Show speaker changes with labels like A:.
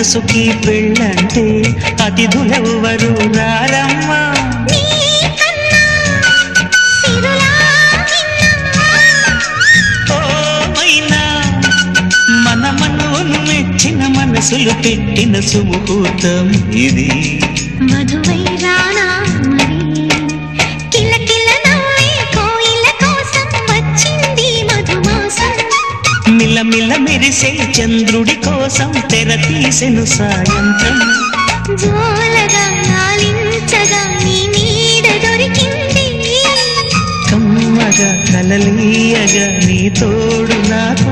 A: మనసుకి పెళ్ళంటే అతిథులెవ్వరు రారమ్మా. మన మనవును మెచ్చిన మనసులు పెట్టిన సుముహూర్తం ఇది.
B: మధువై రానా మరి కిల కిల నవ్వే కోయిల కోసం వచ్చింది మధుమాసం.
A: మిలమిల మెరిసే చంద్రుడి కోసం తెర తీసెను సాయంత్రం.
B: జోలగా లాలించగా నీ నీడ దొరికింది.
A: కమ్మగా కలలీయగా నీ తోడు నాకు